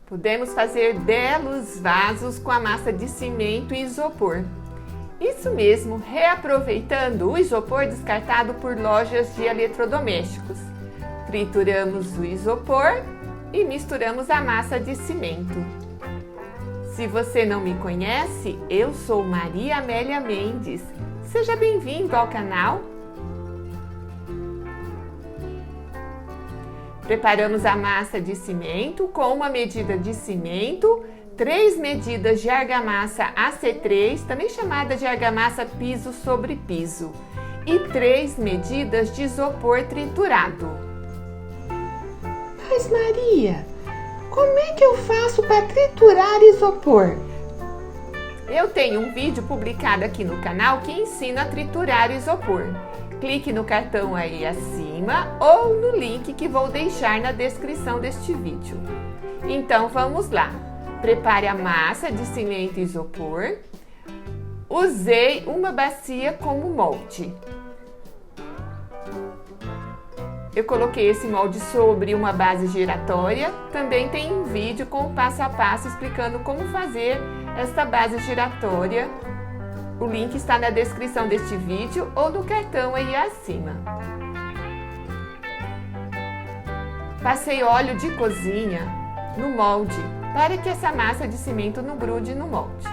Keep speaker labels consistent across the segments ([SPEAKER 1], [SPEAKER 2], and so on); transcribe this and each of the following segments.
[SPEAKER 1] Podemos fazer belos vasos com a massa de cimento e isopor. Isso mesmo, reaproveitando o isopor descartado por lojas de eletrodomésticos. Trituramos o isopor e misturamos a massa de cimento. Se você não me conhece, eu sou Maria Amélia Mendes. Seja bem-vindo ao canal. Preparamos a massa de cimento com uma medida de cimento, 3 medidas de argamassa AC3, também chamada de argamassa piso sobre piso, e 3 medidas de isopor triturado.
[SPEAKER 2] Mas Maria, como é que eu faço para triturar isopor?
[SPEAKER 1] Eu tenho um vídeo publicado aqui no canal que ensina a triturar isopor. Clique no cartão aí acima ou no link que vou deixar na descrição deste vídeo. Então vamos lá. Prepare a massa de cimento e isopor. Usei uma bacia como molde. Eu coloquei esse molde sobre uma base giratória. Também tem um vídeo com o passo a passo explicando como fazer esta base giratória. O link está na descrição deste vídeo ou no cartão aí acima. Passei óleo de cozinha no molde para que essa massa de cimento não grude no molde.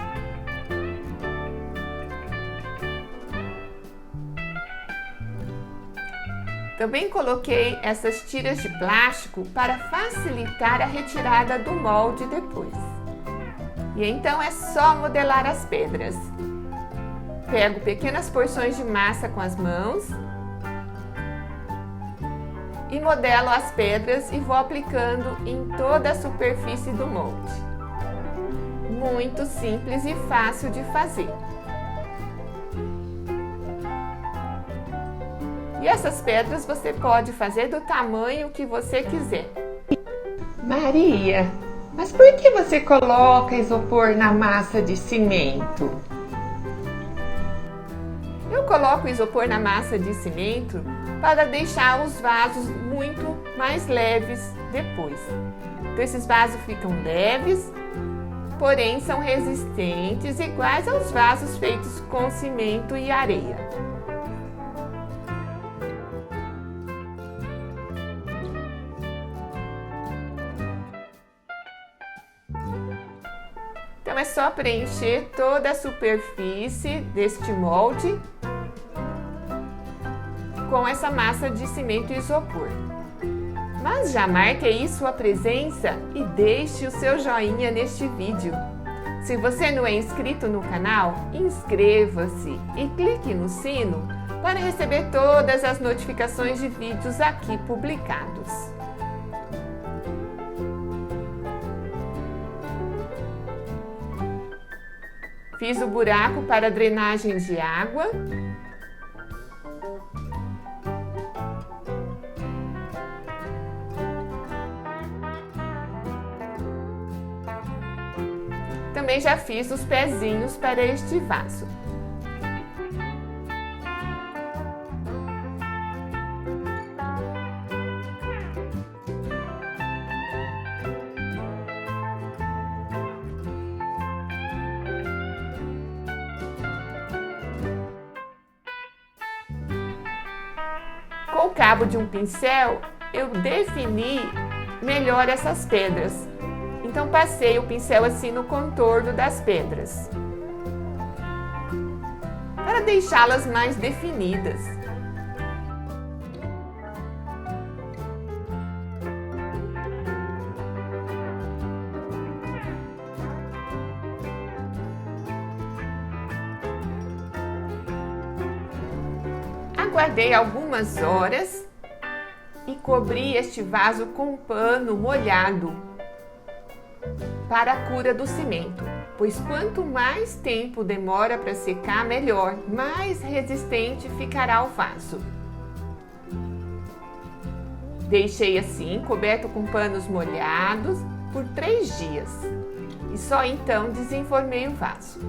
[SPEAKER 1] Também coloquei essas tiras de plástico para facilitar a retirada do molde depois. E então é só modelar as pedras. Pego pequenas porções de massa com as mãos e modelo as pedras e vou aplicando em toda a superfície do molde. Muito simples e fácil de fazer. E essas pedras você pode fazer do tamanho que você quiser.
[SPEAKER 2] Maria, mas por que você coloca isopor na massa de cimento?
[SPEAKER 1] Eu coloco o isopor na massa de cimento para deixar os vasos muito mais leves depois. Então esses vasos ficam leves, porém são resistentes, iguais aos vasos feitos com cimento e areia. Então é só preencher toda a superfície deste molde com essa massa de cimento e isopor. Mas já marque aí sua presença e deixe o seu joinha neste vídeo. Se você não é inscrito no canal, inscreva-se e clique no sino para receber todas as notificações de vídeos aqui publicados. Fiz o buraco para drenagem de água. Também já fiz os pezinhos para este vaso. Com o cabo de um pincel, eu defini melhor essas pedras. Então passei o pincel assim no contorno das pedras, para deixá-las mais definidas. Aguardei algumas horas e cobri este vaso com um pano molhado para a cura do cimento, pois quanto mais tempo demora para secar, melhor, mais resistente ficará o vaso. Deixei assim, coberto com panos molhados, por 3 dias e só então desenformei o vaso.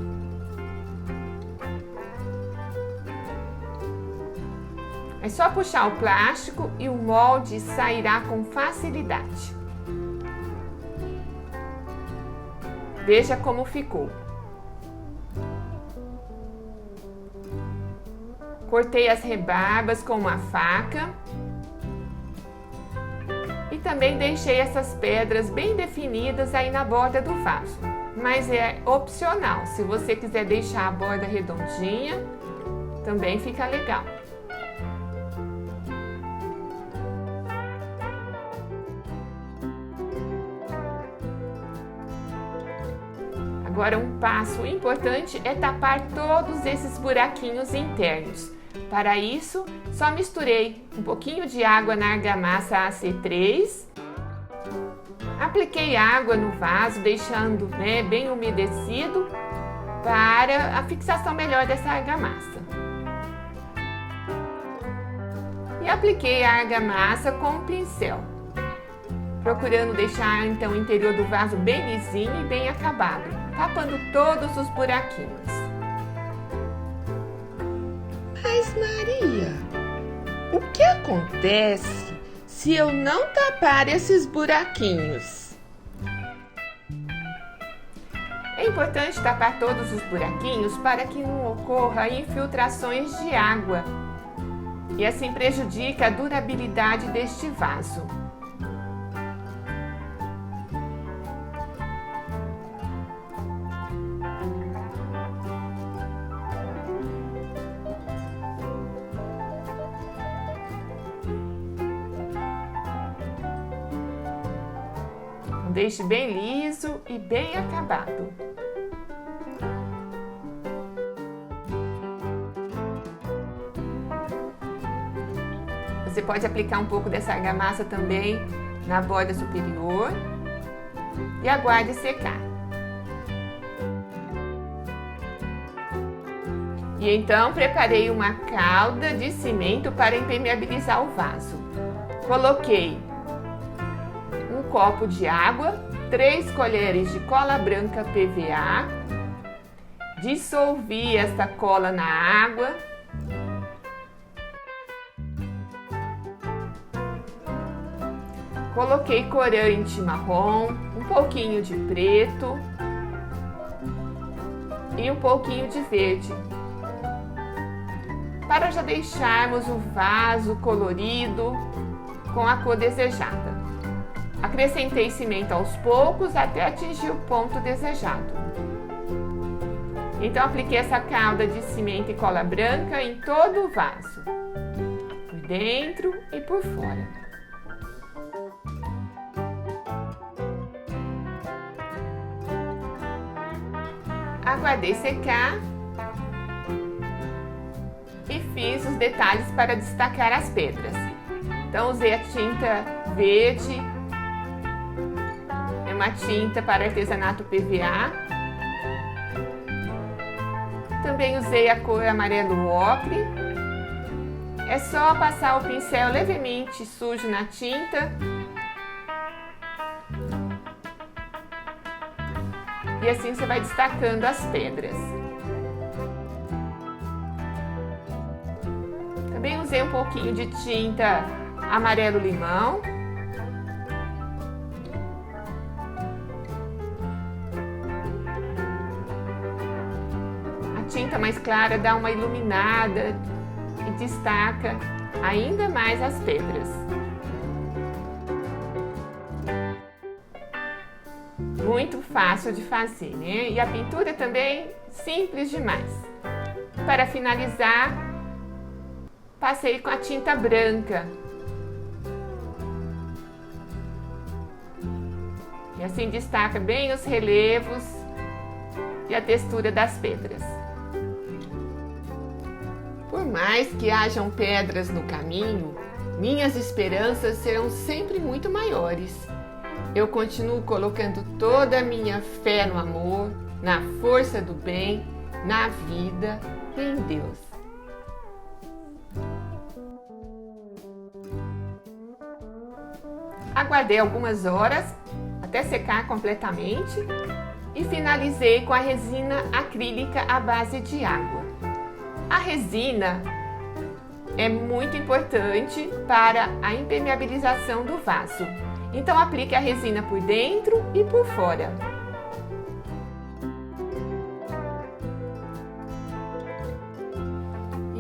[SPEAKER 1] É só puxar o plástico e o molde sairá com facilidade. Veja como ficou. Cortei as rebarbas com uma faca e também deixei essas pedras bem definidas aí na borda do vaso. Mas é opcional, se você quiser deixar a borda redondinha, também fica legal. Agora, um passo importante é tapar todos esses buraquinhos internos. Para isso, só misturei um pouquinho de água na argamassa AC3, apliquei água no vaso, deixando bem umedecido para a fixação melhor dessa argamassa. E apliquei a argamassa com um pincel, procurando deixar então o interior do vaso bem lisinho e bem acabado, tapando todos os buraquinhos.
[SPEAKER 2] Mas Maria, o que acontece se eu não tapar esses buraquinhos?
[SPEAKER 1] É importante tapar todos os buraquinhos para que não ocorra infiltrações de água e assim prejudica a durabilidade deste vaso. Deixe bem liso e bem acabado. Você pode aplicar um pouco dessa argamassa também na borda superior e aguarde secar. E então preparei uma calda de cimento para impermeabilizar o vaso. Coloquei um copo de água, 3 colheres de cola branca PVA, dissolvi esta cola na água, coloquei corante marrom, um pouquinho de preto e um pouquinho de verde, para já deixarmos o vaso colorido com a cor desejada. Acrescentei cimento aos poucos até atingir o ponto desejado. Então apliquei essa calda de cimento e cola branca em todo o vaso, por dentro e por fora. Aguardei secar e fiz os detalhes para destacar as pedras. Então usei a tinta verde, uma tinta para artesanato PVA. Também usei a cor amarelo ocre. É só passar o pincel levemente sujo na tinta e assim você vai destacando as pedras. Também usei um pouquinho de tinta amarelo limão. A tinta mais clara dá uma iluminada e destaca ainda mais as pedras. Muito fácil de fazer, né? E a pintura também simples demais. Para finalizar, passei com a tinta branca. E assim destaca bem os relevos e a textura das pedras. Por mais que hajam pedras no caminho, minhas esperanças serão sempre muito maiores. Eu continuo colocando toda a minha fé no amor, na força do bem, na vida e em Deus. Aguardei algumas horas até secar completamente e finalizei com a resina acrílica à base de água. A resina é muito importante para a impermeabilização do vaso. Então aplique a resina por dentro e por fora.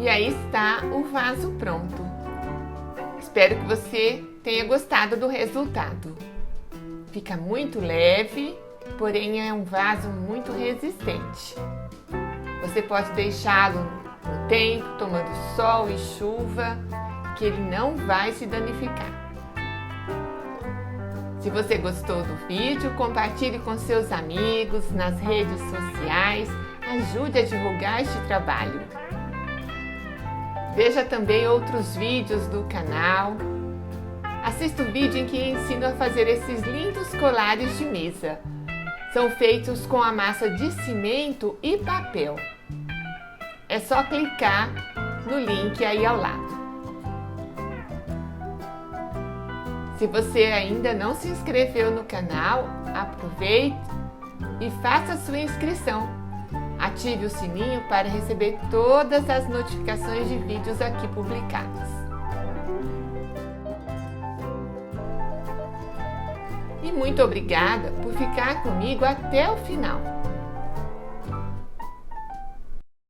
[SPEAKER 1] E aí está o vaso pronto. Espero que você tenha gostado do resultado. Fica muito leve, porém é um vaso muito resistente. Você pode deixá-lo no tempo, tomando sol e chuva, que ele não vai se danificar. Se você gostou do vídeo, compartilhe com seus amigos nas redes sociais, ajude a divulgar este trabalho. Veja também outros vídeos do canal. Assista o vídeo em que ensino a fazer esses lindos colares de mesa. São feitos com a massa de cimento e papel. É só clicar no link aí ao lado. Se você ainda não se inscreveu no canal, aproveite e faça a sua inscrição. Ative o sininho para receber todas as notificações de vídeos aqui publicados. E muito obrigada por ficar comigo até o final.